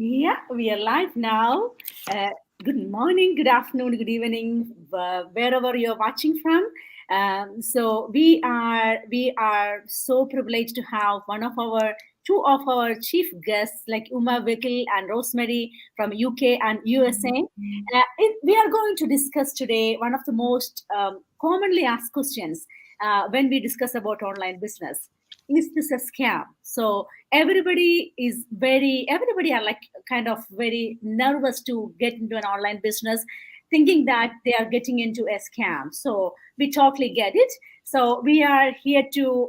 Yeah, we are live now. Uh, Good morning, good afternoon, good evening, wherever you're watching from. So we are so privileged to have two of our chief guests like Uma Vikil and Rosemary from UK and USA. We are going to discuss today one of the most commonly asked questions when we discuss about online business. Is this a scam? So everybody are like kind of very nervous to get into an online business, thinking that they are getting into a scam. So we totally get it. So we are here to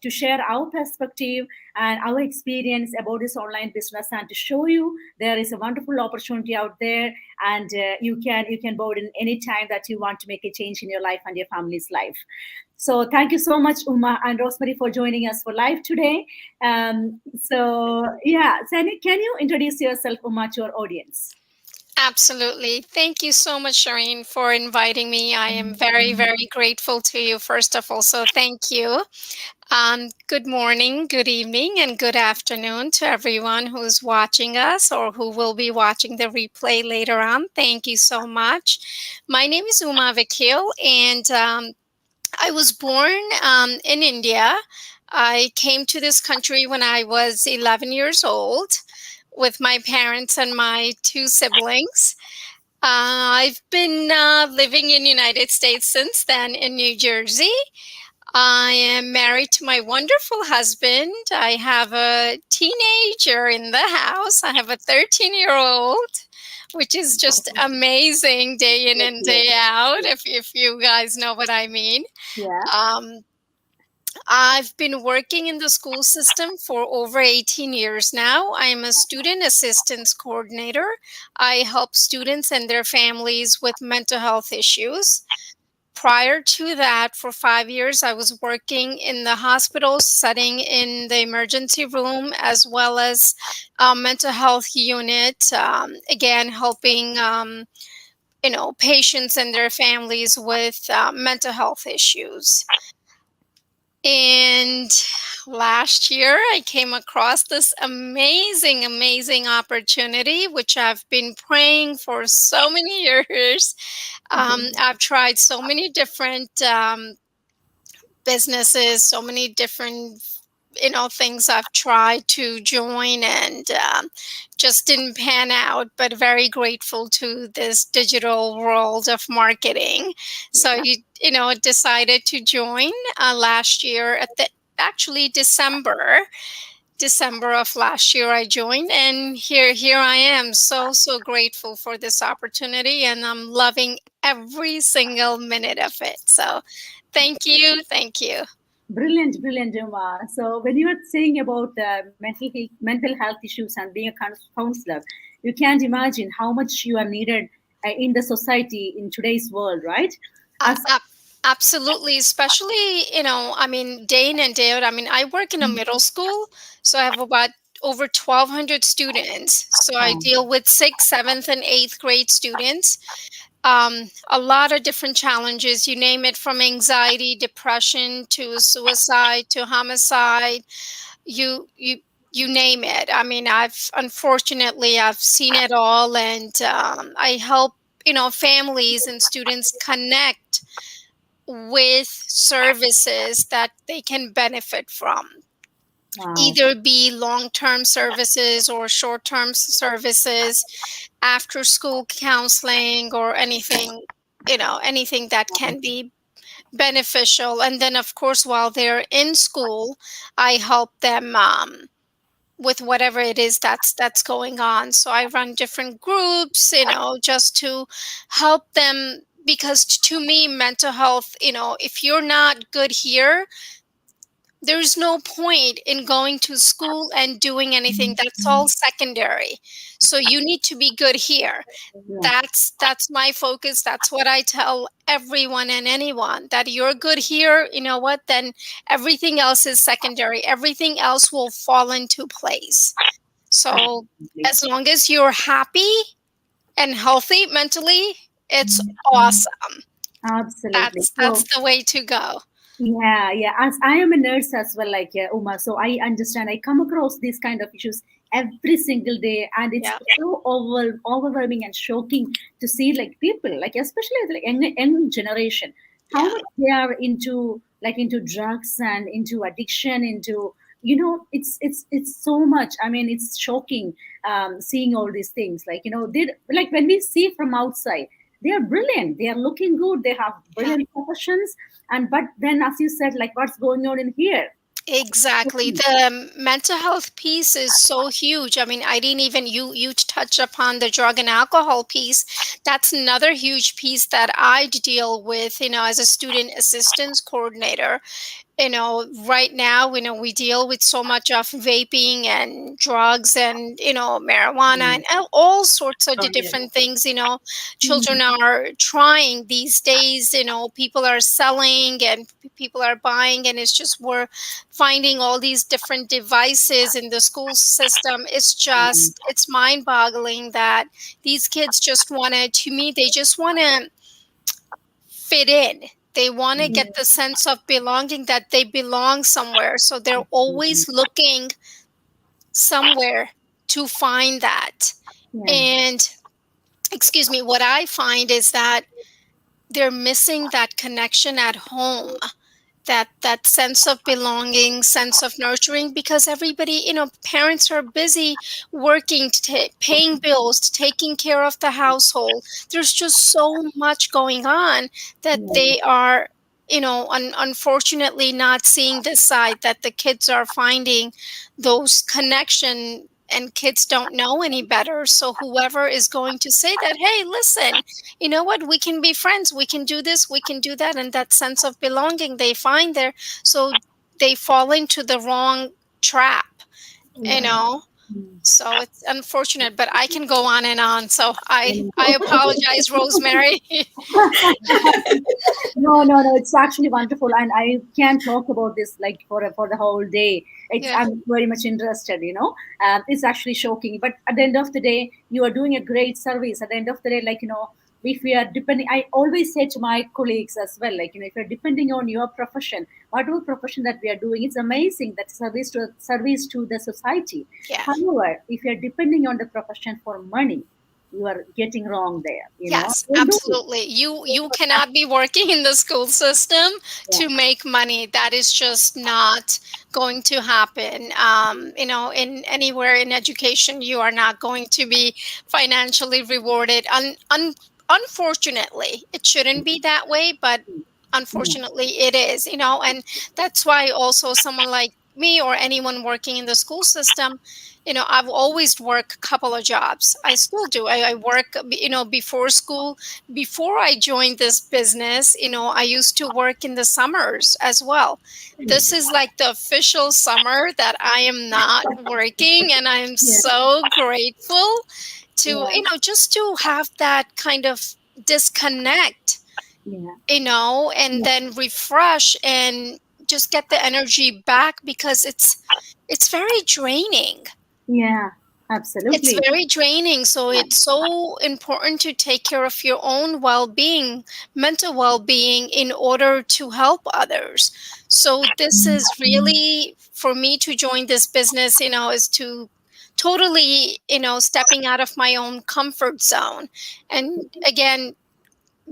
share our perspective and our experience about this online business, and to show you there is a wonderful opportunity out there, and you can board in any time that you want to make a change in your life and your family's life. So thank you so much, Uma and Rosemary, for joining us for live today. Can you introduce yourself, Uma, to our audience? Absolutely. Thank you so much, Shireen, for inviting me. I am very, very grateful to you, first of all. So thank you. Good morning, good evening, and good afternoon to everyone who's watching us or who will be watching the replay later on. Thank you so much. My name is Uma Vakil, and I was born in India. I came to this country when I was 11 years old with my parents and my two siblings. I've been living in United States since then in New Jersey. I am married to my wonderful husband. I have a teenager in the house. I have a 13-year-old, which is just amazing day in and day out, if you guys know what I mean. Yeah. Um, I've been working in the school system for over 18 years now. I'm a student assistance coordinator. I help students and their families with mental health issues. Prior to that, for 5 years, I was working in the hospital setting in the emergency room as well as mental health unit, again, helping patients and their families with mental health issues. And last year, I came across this amazing, amazing opportunity, which I've been praying for so many years. I've tried so many different businesses, so many different things I've tried to join, and just didn't pan out, but very grateful to this digital world of marketing. So decided to join last year at the actually December of last year I joined, and here I am, so grateful for this opportunity, and I'm loving every single minute of it. So thank you. Brilliant, brilliant, Uma. So when you were saying about mental health issues and being a counselor, you can't imagine how much you are needed in the society in today's world, right? Uh, As ab- Absolutely, especially, I mean, day in and day out. I mean, I work in a middle school, so I have about over 1,200 students. So I deal with sixth, seventh, and eighth grade students. A lot of different challenges, you name it, from anxiety, depression, to suicide, to homicide. You name it. I mean, I've seen it all, and I help families and students connect with services that they can benefit from, wow, either be long-term services or short-term services, after school counseling, or anything that can be beneficial. And then, of course, while they're in school, I help them with whatever it is that's going on. So I run different groups, just to help them, because to me, mental health, if you're not good here, there's no point in going to school and doing anything. That's all secondary. So you need to be good here. yeah, That's my focus. That's what I tell everyone and anyone, that you're good here, you know what, then everything else is secondary. Everything else will fall into place. So absolutely, as long as you're happy and healthy mentally, it's awesome. absolutely. That's So the way to go. Yeah. As I am a nurse as well, like Uma, so I understand. I come across these kind of issues every single day, and it's Yeah, so overwhelming and shocking to see like people, like especially like young generation, how yeah. much they are into drugs and into addiction, into it's so much. I mean, it's shocking seeing all these things. Like they like when we see from outside, they are brilliant. They are looking good. They have Yeah. brilliant professions and but then as you said, like what's going on in here. Exactly. The mental health piece is so huge. I mean, I didn't even you touch upon the drug and alcohol piece. That's another huge piece that I deal with, as a student assistance coordinator. Right now, we deal with so much of vaping and drugs and, marijuana and all sorts of the Oh, yeah. different things, Mm, children are trying these days, people are selling and people are buying, and it's just we're finding all these different devices in the school system. mm, It's mind boggling that these kids just want to me, they just want to fit in. They want to mm, get the sense of belonging, that they belong somewhere. So they're mm, always looking somewhere to find that. yeah, And excuse me, what I find is that they're missing that connection at home, that sense of belonging, sense of nurturing, because everybody, parents are busy working, paying bills, taking care of the household. There's just so much going on that yeah, they are, unfortunately not seeing this side, that the kids are finding those connection, and kids don't know any better. So whoever is going to say that, hey, listen, you know what, we can be friends, we can do this, we can do that, and that sense of belonging they find there. So they fall into the wrong trap, you yeah. know Mm. so it's unfortunate, but I can go on and on, so I apologize, Rosemary. No, it's actually wonderful, and I can talk about this like for the whole day. Yeah. I'm very much interested. It's actually shocking, but at the end of the day, you are doing a great service. At the end of the day, like if we are depending, I always say to my colleagues as well, like if you're depending on your profession, whatever profession that we are doing, it's amazing that service to the society. Yeah. However, if you're depending on the profession for money, you are getting wrong there. Yes, Don't do it. absolutely. You cannot be working in the school system Yeah. to make money. That is just not going to happen. In anywhere in education, you are not going to be financially rewarded. Unfortunately, it shouldn't be that way, but Yeah. unfortunately, it is. And that's why also someone like me or anyone working in the school system, I've always worked a couple of jobs. I still do. I work, before school. Before I joined this business, I used to work in the summers as well. This is like the official summer that I am not working, and I'm Yeah. so grateful to, Yeah. just to have that kind of disconnect, Yeah. and Yeah. then refresh and just get the energy back, because it's very draining. Yeah. It's Absolutely. very draining. So it's so important to take care of your own well-being, mental well-being, in order to help others. So this is really, for me to join this business, is to totally, stepping out of my own comfort zone. And again,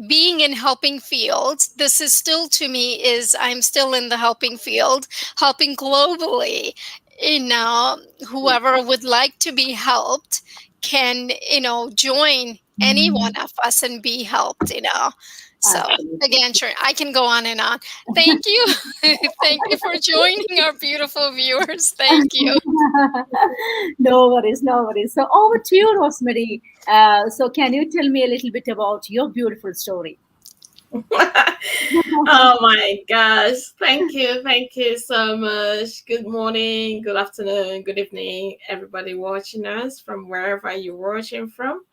being in helping fields, this is still, to me, is I'm still in the helping field, helping globally. Whoever would like to be helped can, join any one of us and be helped. So Absolutely. again, sure, I can go on and on. Thank you. Thank you for joining our beautiful viewers. Thank you. No worries, no worries. So over to you, Rosemary. So can you tell me a little bit about your beautiful story? Oh my gosh. Thank you so much. Good morning, good afternoon, good evening, everybody watching us from wherever you're watching from.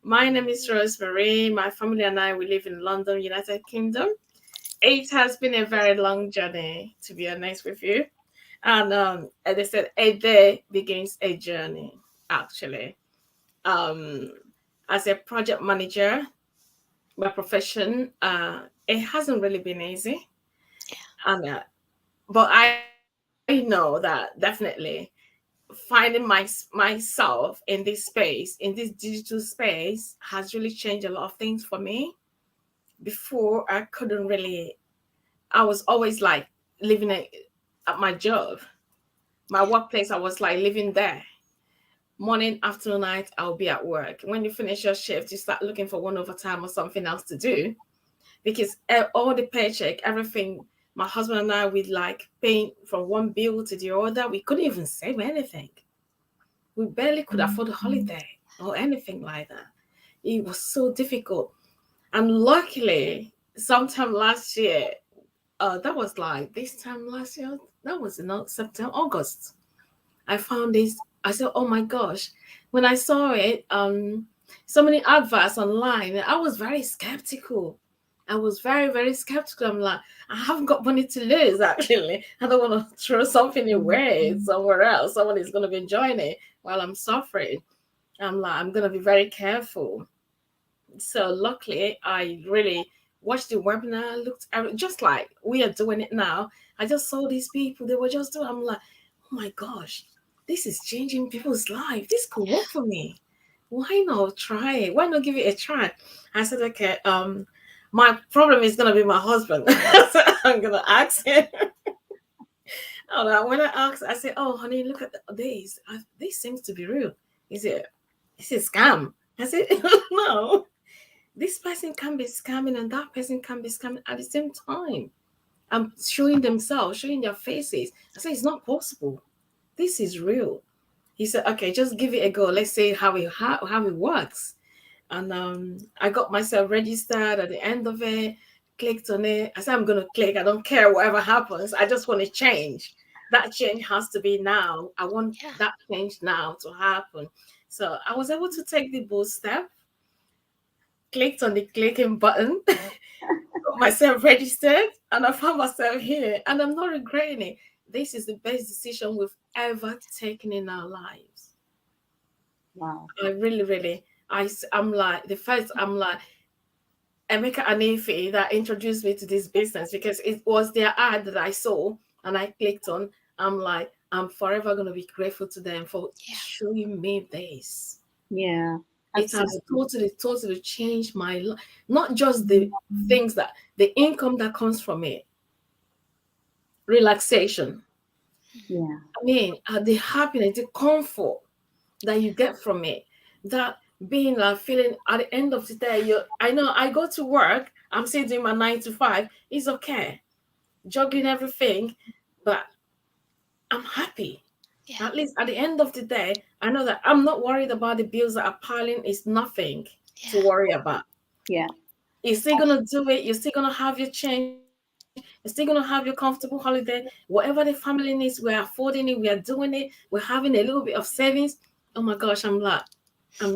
My name is Rosemary. My family and I, we live in London, United Kingdom. It has been a very long journey, to be honest with you. And as I said, a day begins a journey, actually. Um, as a project manager, my profession, it hasn't really been easy. And but I know that definitely finding myself in this space, in this digital space, has really changed a lot of things for me. Before, I couldn't really, I was always like living at my job, my workplace. I was like living there. Morning, afternoon, night, I'll be at work. When you finish your shift, you start looking for one overtime or something else to do, because all the paycheck, everything, my husband and I, we like paying from one bill to the other. We couldn't even save anything. We barely could afford a holiday or anything like that. It was so difficult. And luckily, sometime last year, that was like this time last year, that was in September, August. I found this. I said, oh my gosh. When I saw it, so many adverts online, I was very skeptical. I was very, very skeptical. I'm like, I haven't got money to lose, actually. I don't want to throw something away somewhere else. Someone is going to be enjoying it while I'm suffering. I'm like, I'm going to be very careful. So luckily, I really watched the webinar, looked at it, just like we are doing it now. I just saw these people, they were just doing, I'm like, oh my gosh, this is changing people's life. This could work for me. Why not try it? Why not give it a try? I said, okay, my problem is gonna be my husband. So I'm gonna ask him. When I asked, I said, oh honey, look at this. This seems to be real. Is it? This is scam. I said, no. This person can be scamming and that person can be scamming at the same time. I'm showing themselves, showing their faces. I said, it's not possible. This is real. He said, okay, just give it a go. Let's see how it works. And I got myself registered. At the end of it, clicked on it. I said, I'm going to click. I don't care whatever happens. I just want to change. That change has to be now. I want that change now to happen. So I was able to take the bold step, clicked on the clicking button, got myself registered, and I found myself here. And I'm not regretting it. This is the best decision we've ever taken in our lives. Wow. I really, really, I'm like, Emeka Anefi that introduced me to this business, because it was their ad that I saw and I clicked on. I'm like, I'm forever going to be grateful to them for showing me this. Yeah. It has totally changed my life. Not just the things the income that comes from it, relaxation. Yeah. I mean, the happiness, the comfort that you get from it, that being like feeling at the end of the day, I know I go to work, I'm still doing my 9 to 5, it's okay, juggling everything, but I'm happy. At least at the end of the day, I know that I'm not worried about the bills that are piling. It's nothing to worry about. Yeah. You're still gonna do it. You're still gonna have your change. You're still gonna have your comfortable holiday. Whatever the family needs, we're affording it. We are doing it. We're having a little bit of savings. Oh my gosh, I'm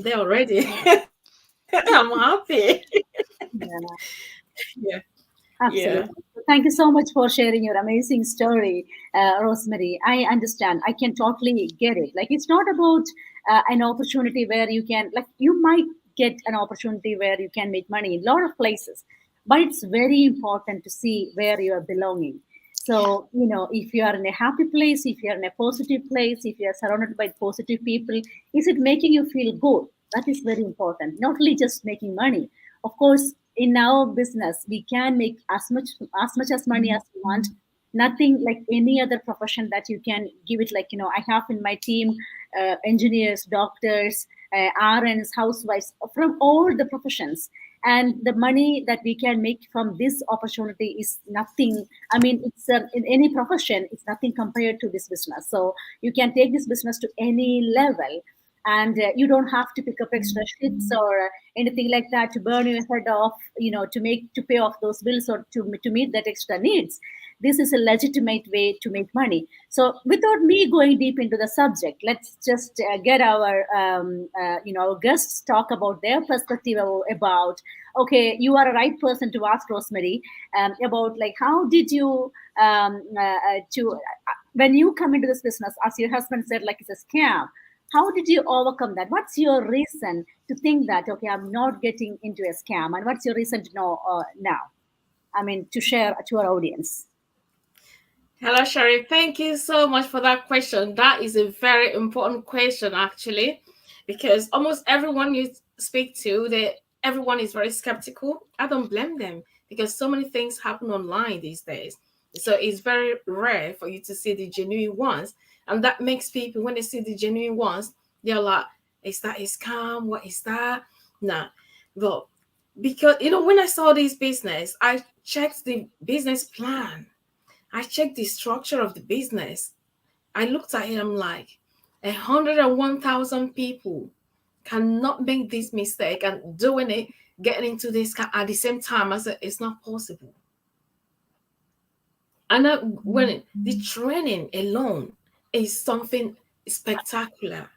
there already. I'm happy. Yeah. Absolutely. Thank you so much for sharing your amazing story, Rosemary. I understand. I can totally get it. Like, it's not about an opportunity where you can, like, you might get an opportunity where you can make money in a lot of places, but it's very important to see where you are belonging. So, if you are in a happy place, if you are in a positive place, if you are surrounded by positive people, is it making you feel good? That is very important. Not only just making money. Of course, in our business, we can make as much as money as we want. Nothing like any other profession that you can give it. Like, I have in my team engineers, doctors, RNs, housewives, from all the professions. And the money that we can make from this opportunity is nothing. I mean, it's in any profession, it's nothing compared to this business. So you can take this business to any level, and you don't have to pick up extra shifts or anything like that to burn your head off, to pay off those bills or to meet that extra needs. This is a legitimate way to make money. So without me going deep into the subject, let's just get our our guests talk about their perspective about, okay, you are a right person to ask, Rosemary, about like, how did you when you come into this business, as your husband said, like, it's a scam. How did you overcome that? What's your reason to think that, okay, I'm not getting into a scam? And what's your reason to know now? I mean, to share to our audience. Hello, Sherry. Thank you so much for that question. That is a very important question, actually, because almost everyone you speak to, everyone is very skeptical. I don't blame them because so many things happen online these days. So it's very rare for you to see the genuine ones, and that makes people, when they see the genuine ones, they're like, "Is that a scam? What is that?" Nah, but because when I saw this business, I checked the business plan. I checked the structure of the business. I looked at it, I'm like, 101,000 people cannot make this mistake and doing it, getting into this at the same time. I said, it's not possible. And when the training alone is something spectacular.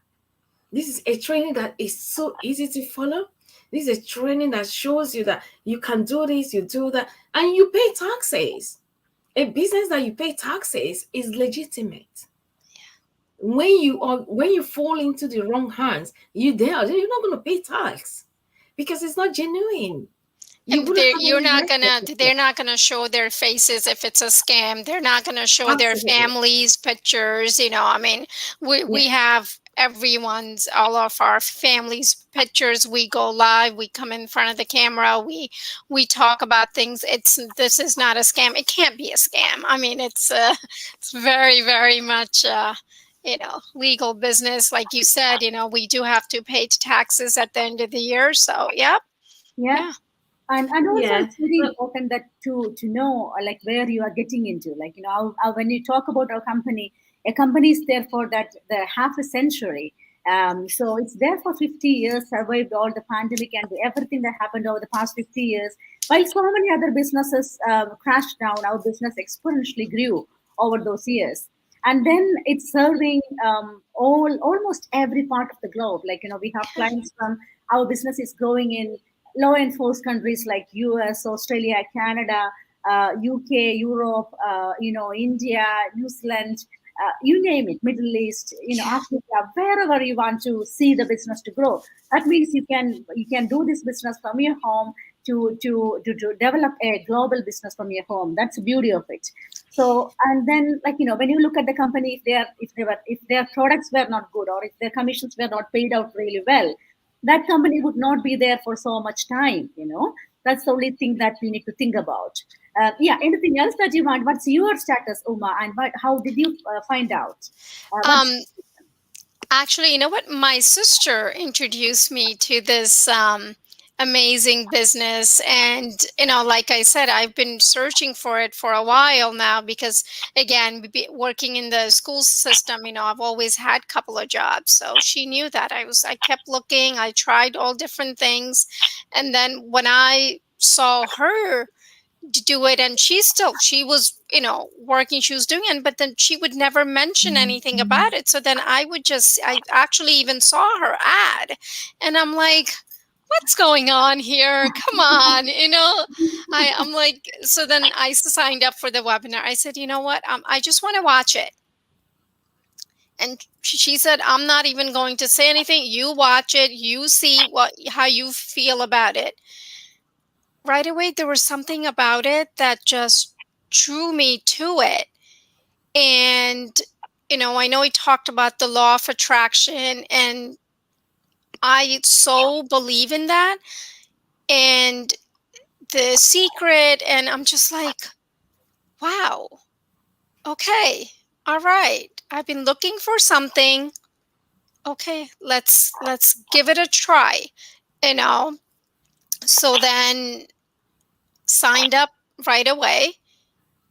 This is a training that is so easy to follow. This is a training that shows you that you can do this, you do that, and you pay taxes. A business that you pay taxes is legitimate. When you fall into the wrong hands, you're not going to pay tax because it's not genuine. You And wouldn't have you're any not record gonna, of they're it. not gonna show their faces if it's a scam. They're not gonna show their Absolutely. families' pictures. I mean, we Yeah. have everyone's, all of our families' pictures. We go live. We come in front of the camera. We talk about things. This is not a scam. It can't be a scam. I mean, it's very very much. Legal business, like you said. We do have to pay taxes at the end of the year. So, yep, Yeah. yeah. And also Yeah. it's very But important that to know like where you are getting into, like when you talk about our company, a company is there for that the half a century. So it's there for 50 years, survived all the pandemic and everything that happened over the past 50 years. While so many other businesses crashed down, our business exponentially grew over those years. And then it's serving almost every part of the globe. Like we have clients from, our business is growing in law enforced countries like US, Australia, Canada, UK, Europe, India, New Zealand, you name it, Middle East, Africa, wherever you want to see the business to grow. That means you can do this business from your home to develop a global business from your home. That's the beauty of it. So, and then like when you look at the company, if their products were not good or if their commissions were not paid out really well, that company would not be there for so much time. That's the only thing that we need to think about. Yeah, anything else that you want? What's your status, Uma, and how did you find out? What's Um, Actually, you know what? My sister introduced me to this amazing business. And, like I said, I've been searching for it for a while now because, again, working in the school system, I've always had a couple of jobs. So she knew that. I kept looking, I tried all different things. And then when I saw her to do it, and she was working, she was doing it, but then she would never mention anything about it. So then I actually even saw her ad, and I'm like, what's going on here? Come on, I'm like, so then I signed up for the webinar. I said, you know what, I just want to watch it. And she said, I'm not even going to say anything. You watch it, you see how you feel about it. Right away, there was something about it that just drew me to it. And, I know he talked about the law of attraction, and I so believe in that. And the secret, and I'm just like, wow, okay, all right. I've been looking for something. Okay, let's give it a try, you know. So then signed up right away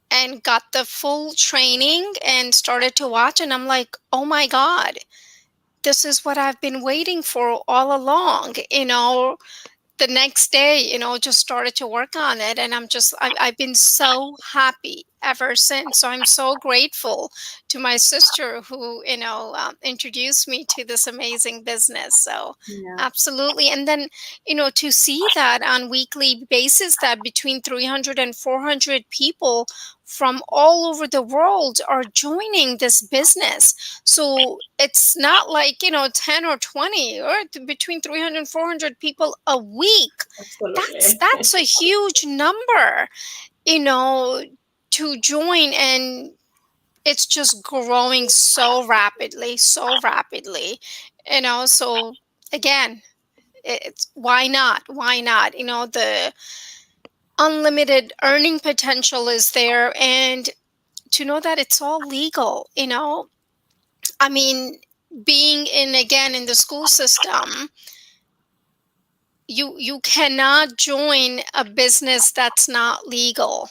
and got the full training and started to watch, and I'm like, oh my god, this is what I've been waiting for all along. The next day, just started to work on it, and I've been so happy ever since. So I'm so grateful to my sister who introduced me to this amazing business. So yeah, absolutely. And then to see that on weekly basis, that between 300 and 400 people from all over the world are joining this business. So it's not like 10 or 20, or between 300 and 400 people a week. that's absolutely. that's a huge number, you know to join. And it's just growing so rapidly, so rapidly. So again, it's why not? Why not? The unlimited earning potential is there, and to know that it's all legal. I mean, being in the school system, you cannot join a business that's not legal.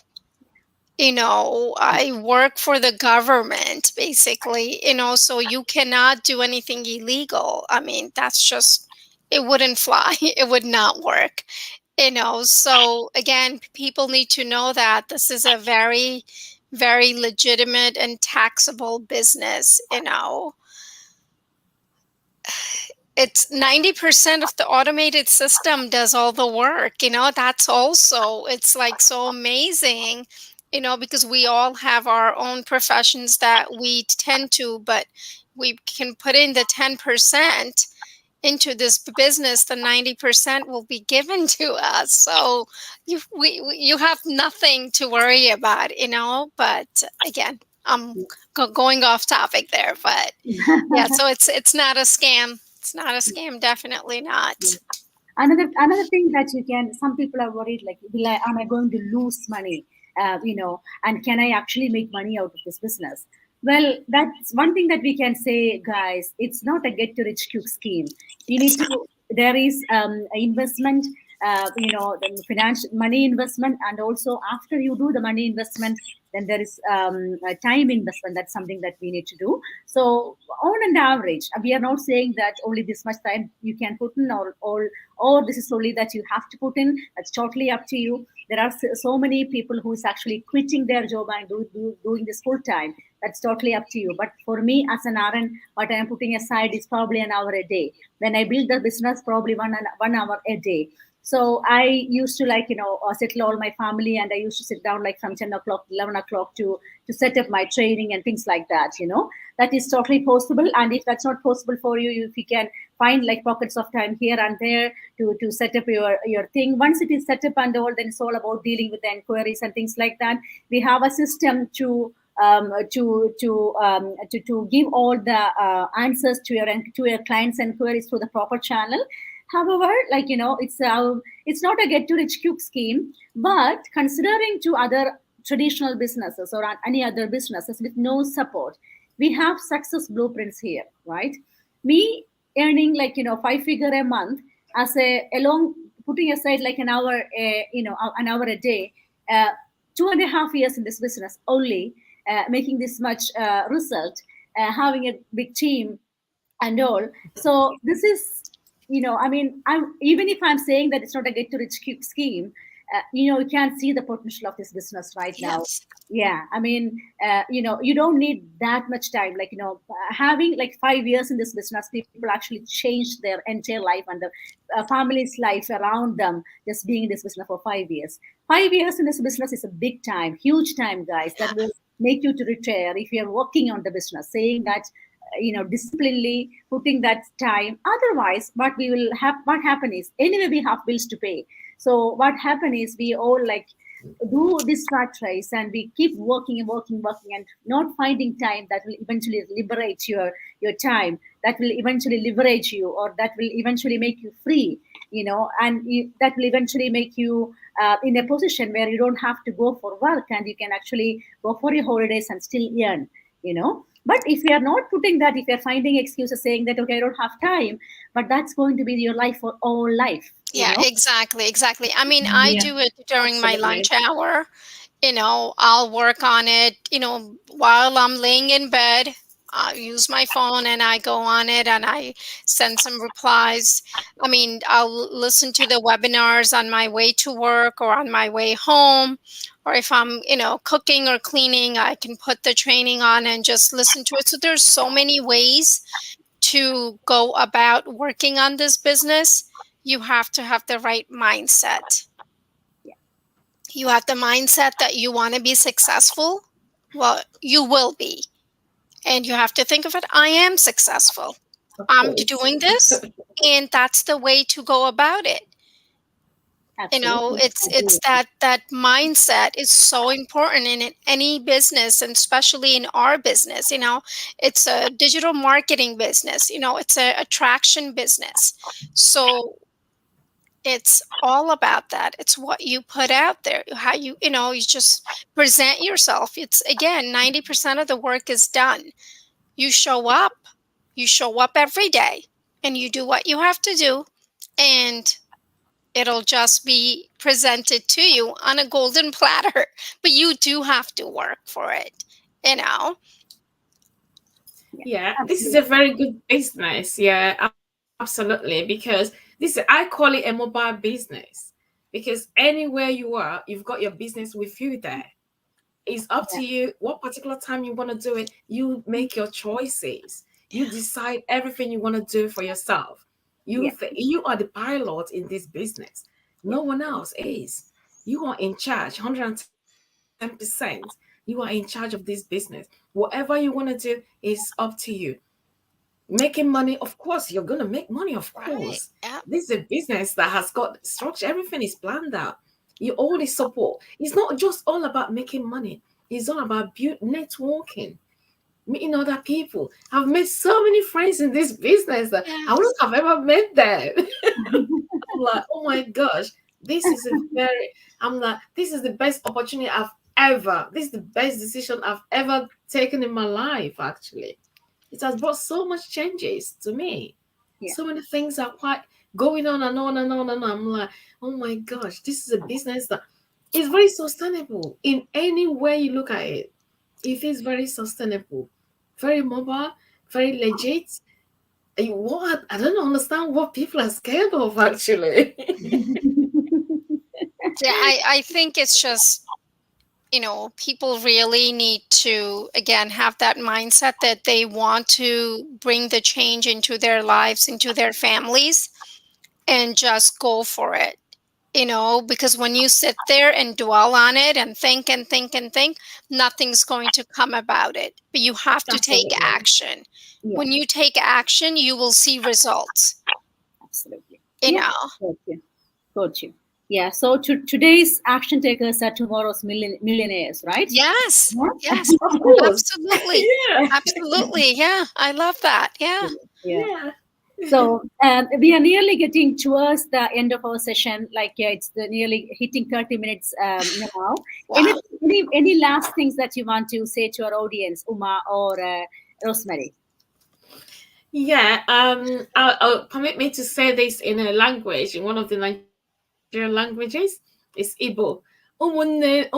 I work for the government basically, so you cannot do anything illegal. I mean, that's just, it wouldn't fly. It would not work. So again, people need to know that this is a very, very legitimate and taxable business. It's 90% of the automated system does all the work. That's also, it's like so amazing, because we all have our own professions that we tend to, but we can put in the 10% into this business. The 90% will be given to us. So you have nothing to worry about, but again, I'm going off topic there, but yeah, so it's not a scam. It's not a scam, definitely not. Another thing that you can, some people are worried, like, am I going to lose money, and can I actually make money out of this business? Well, that's one thing that we can say, guys. It's not a get to rich quick scheme. You need to, there is investment, the financial money investment, and also after you do the money investment, then there is a time investment. That's something that we need to do. So on an average, we are not saying that only this much time you can put in, or this is only that you have to put in. That's totally up to you. There are so many people who is actually quitting their job and doing this full time. That's totally up to you. But for me, as an RN, what I am putting aside is probably an hour a day. When I build the business, probably 1 hour a day. So I used to, like, settle all my family, and I used to sit down like from 10 o'clock, 11 o'clock to set up my training and things like that. That is totally possible. And if that's not possible for you, if you can find like pockets of time here and there to set up your thing. Once it is set up and all, then it's all about dealing with the inquiries and things like that. We have a system to give all the answers to your clients' inquiries through the proper channel. However, like, it's not a get to rich quick scheme, but considering to other traditional businesses or any other businesses with no support, we have success blueprints here, right? Me earning, like, 5 figure a month, as a along putting aside like an hour a day, 2.5 years in this business only, making this much result, having a big team and all. So this is, I mean, even if I'm saying that it's not a get to rich quick scheme, you can see the potential of this business right now. Yes. Yeah, I mean, you don't need that much time. Like, having like 5 years in this business, people actually changed their entire life and the family's life around them, just being in this business for 5 years. 5 years in this business is a big time, huge time, guys. That will make you to retire if you're working on the business, saying that, disciplinedly putting that time. Otherwise, what happen is, anyway we have bills to pay. So what happen is, we all like do this rat race, and we keep working and working and not finding time that will eventually liberate your time, that will eventually liberate you, or that will eventually make you free, and that will eventually make you in a position where you don't have to go for work, and you can actually go for your holidays and still earn. But if you are not putting that, if you're finding excuses saying that, okay, I don't have time, but that's going to be your life for all life. Yeah, exactly. I mean, I Yeah, do it during my absolutely. lunch hour. I'll work on it, while I'm laying in bed. I use my phone and I go on it and I send some replies. I mean, I'll listen to the webinars on my way to work or on my way home. Or if I'm, cooking or cleaning, I can put the training on and just listen to it. So there's so many ways to go about working on this business. You have to have the right mindset. You have the mindset that you want to be successful. Well, you will be. And you have to think of it, I am successful. Of I'm course. doing this, and that's the way to go about it. Absolutely. I agree It's with you. that mindset is so important in any business, and especially in our business. It's a digital marketing business. It's a attraction business. So it's all about that. It's what you put out there, how you just present yourself. It's again, 90% of the work is done. You show up, every day, and you do what you have to do, and it'll just be presented to you on a golden platter. But you do have to work for it, you know. Yeah, Yeah, this is a absolutely. very good business. Yeah, absolutely. Because I call it a mobile business. Because anywhere you are, you've got your business with you there. It's up Yeah, to you what particular time you want to do it. You make your choices. You decide everything you want to do for yourself. yeah, You are the pilot in this business. yeah, No one else is. You are in charge, 110%. You are in charge of this business. Whatever you want to do is up to you. Making money, of course, you're going to make money, of Right. course. Yeah. This is a business that has got structure. Everything is planned out. You all the support. It's not just all about making money. It's all about networking, meeting other people. I've made so many friends in this business that I Yes. wouldn't have ever met them. I'm like, oh my gosh, this is a very, I'm like, this is the best opportunity this is the best decision I've ever taken in my life, actually. It has brought so much changes to me. yeah. So many things are quite going on and on and on and on. I'm like, oh my gosh, this is a business that is very sustainable in any way you look at it. It is very sustainable, very mobile, very legit. What I don't understand what people are scared of actually. Yeah, I think it's just, people really need to, again, have that mindset that they want to bring the change into their lives, into their families, and just go for it. Because when you sit there and dwell on it and think and think and think, nothing's going to come about it. But you have to take Absolutely. action. Yeah, When you take action, you will see results, absolutely. you Yeah, know. got you. Got you. Yeah, so today's action takers are tomorrow's millionaires, right? Yes, Yeah. yes, Of course. absolutely. Yeah. Absolutely. Yeah, I love that. Yeah. Yeah. Yeah. So we are nearly getting towards the end of our session. Like, yeah, it's nearly hitting 30 minutes now. Any, Wow. any last things that you want to say to our audience, Uma or Rosemary? Yeah, I'll permit me to say this in a language, in one of the Nigerian languages. It's Igbo. Umunne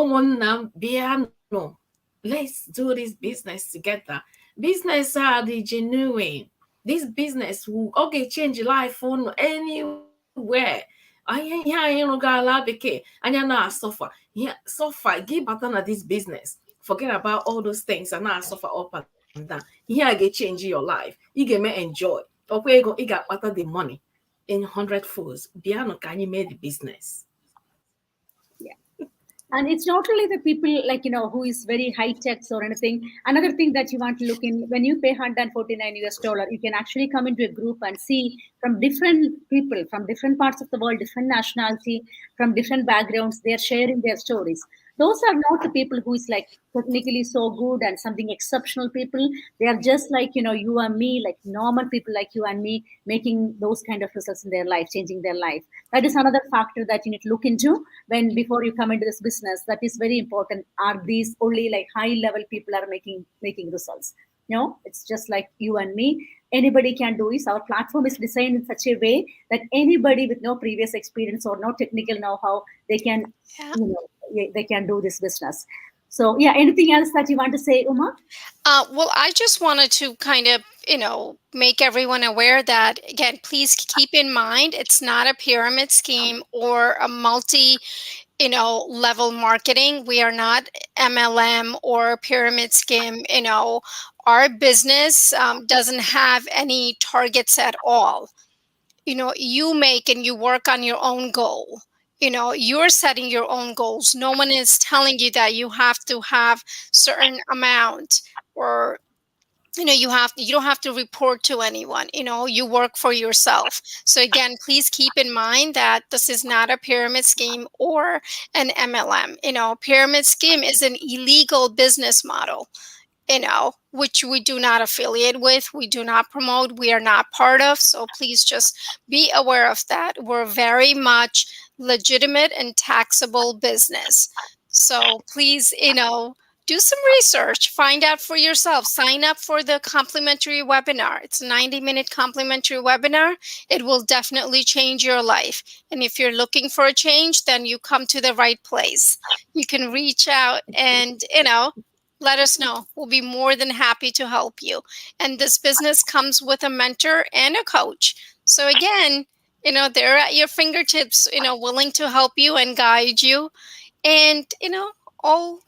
biano. Let's do this business together. Business are the genuine. This business will okay change life on anywhere. Anyị ihe anyị rụgala bekee anya na-asọfa ihe sọfa gị bata na this business, forget about all those things and na-asọfa up and down. Ihe a ga-echange your life. Ị ga-eme enjoy. Ọkwa ego ị ga-akpata the money in 100 folds. Bịanụ ka anyị mee the business. Yeah. And it's not only the people like who is very high tech or anything. Another thing that you want to look in, when you pay $149, you can actually come into a group and see from different people from different parts of the world, different nationality, from different backgrounds. They are sharing their stories. Those are not the people who is like technically so good and something exceptional people. They are just like you and me, like normal people like you and me, making those kind of results in their life, changing their life. That is another factor that you need to look into when before you come into this business. That is very important. Are these only like high level people are making results? No, it's just like you and me. Anybody can do this. Our platform is designed in such a way that anybody with no previous experience or no technical know-how, they can Yeah. they can do this business. So yeah, anything else that you want to say, Uma? Well, I just wanted to kind of, make everyone aware that, again, please keep in mind it's not a pyramid scheme or a multi, level marketing. We are not MLM or pyramid scheme. Our business doesn't have any targets at all. You make and you work on your own goal. You're setting your own goals. No one is telling you that you have to have certain amount, or you don't have to report to anyone. You work for yourself. So again, please keep in mind that this is not a pyramid scheme or an MLM. Pyramid scheme is an illegal business model, which we do not affiliate with, we do not promote, we are not part of. So please just be aware of that. We're very much legitimate and taxable business. So please, do some research, find out for yourself, sign up for the complimentary webinar. It's a 90-minute complimentary webinar. It will definitely change your life. And if you're looking for a change, then you come to the right place. You can reach out and, let us know. We'll be more than happy to help you. And this business comes with a mentor and a coach. So again, they're at your fingertips, willing to help you and guide you. And, all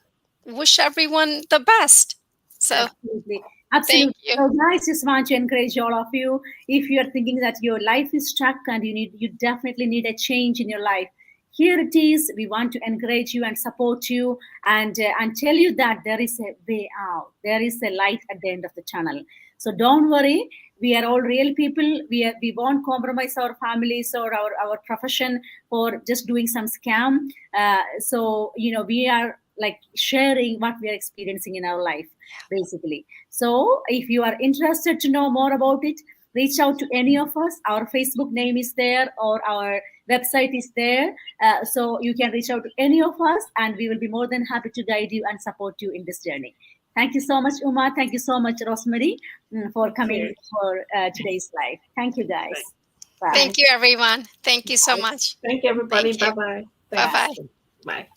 wish everyone the best. So Absolutely. thank you. So guys, just want to encourage all of you. If you are thinking that your life is stuck and you definitely need a change in your life, here it is. We want to encourage you and support you and tell you that there is a way out. There is a light at the end of the tunnel. So don't worry. We are all real people. We won't compromise our families or our profession for just doing some scam. So we are like sharing what we are experiencing in our life, basically. So if you are interested to know more about it, reach out to any of us. Our Facebook name is there or our website is there. So you can reach out to any of us and we will be more than happy to guide you and support you in this journey. Thank you so much, Uma. Thank you so much, Rosemary, for coming for today's live. Thank you, guys. Bye. Thank you, everyone. Thank you so much. Thank you, everybody. Thank you. Bye-bye. Bye-bye. Bye.